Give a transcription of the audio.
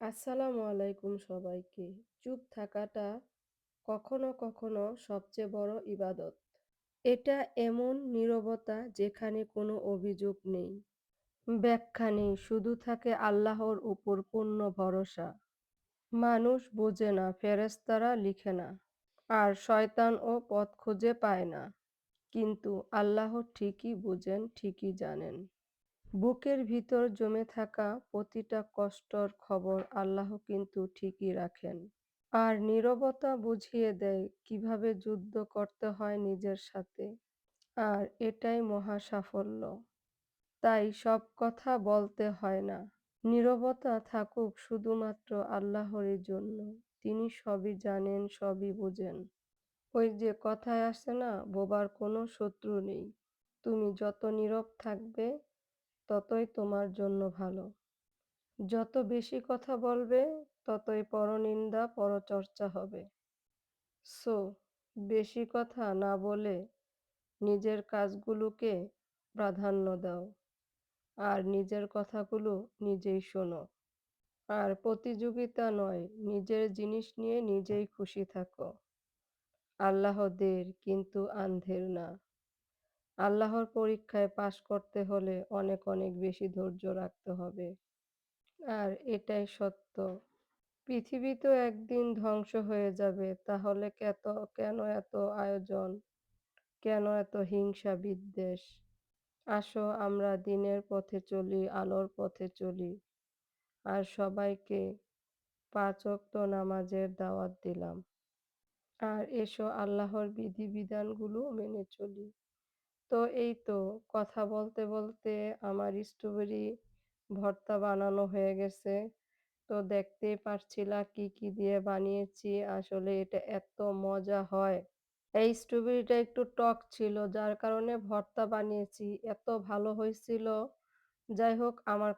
আসসালামু আলাইকুম সবাইকে। চুপ থাকাটা কখনো কখনো সবচেয়ে বড় ইবাদত। এটা এমন নীরবতা যেখানে কোনো অভিযোগ নেই, ব্যাখ্যা নেই, শুধু থাকে আল্লাহর উপর পূর্ণ ভরসা। মানুষ বোঝে না, ফেরেশতারা লিখে না, আর শয়তানও পথ খুঁজে পায় না। কিন্তু আল্লাহ ঠিকই বুঝেন, ঠিকই জানেন। বুকের ভিতর জমে থাকা প্রতিটা কষ্টর খবর আল্লাহ কিন্তু ঠিকই রাখেন। আর নীরবতা বুঝিয়ে দেয় কিভাবে যুদ্ধ করতে হয় নিজের সাথে। আর এটাই মহা সাফল্য। তাই সব কথা বলতে হয় না। নীরবতা থাকুক শুধুমাত্র আল্লাহরই জন্য। তিনি সবই জানেন, সবই বুঝেন। ওই যে কথায় আছে না, বোবার কোনো শত্রু নেই। তুমি যত নীরব থাকবে ততই তোমার জন্য ভালো। যত বেশি কথা বলবে ততই পরনিন্দা, পরচর্চা হবে। সো বেশি কথা না বলে নিজের কাজগুলোকে প্রাধান্য দাও, আর নিজের কথাগুলো নিজেই শোনো। আর প্রতিযোগিতা নয়, নিজের জিনিস নিয়ে নিজেই খুশি থাকো। আল্লাহ দের কিন্তু আন্ধের না। আল্লাহর পরীক্ষায় পাশ করতে হলে অনেক অনেক বেশি ধৈর্য রাখতে হবে। আর এটাই সত্য। পৃথিবী তো একদিন ধ্বংস হয়ে যাবে, তাহলে কেন এত আয়োজন, কেন এত হিংসা বিদ্বেষ? আসো আমরা দিনের পথে চলি, আলোর পথে চলি, আর সবাইকে ৫ ওয়াক্ত নামাজের দাওয়াত দিলাম। আর এসো আল্লাহর বিধিবিধানগুলো মেনে চলি। তো এই তো কথা বলতে বলতে আমার স্ট্রবেরি ভর্তা বানানো হয়ে গেছে। তো দেখতেই পারছিলা কি কি দিয়ে বানিয়েছি। আসলে এটা এত মজা হয়। এই স্ট্রবেরিটা একটু টক ছিল, যার কারণে ভর্তা বানিয়েছি। এত ভালো হয়েছিল। যাই হোক, আমার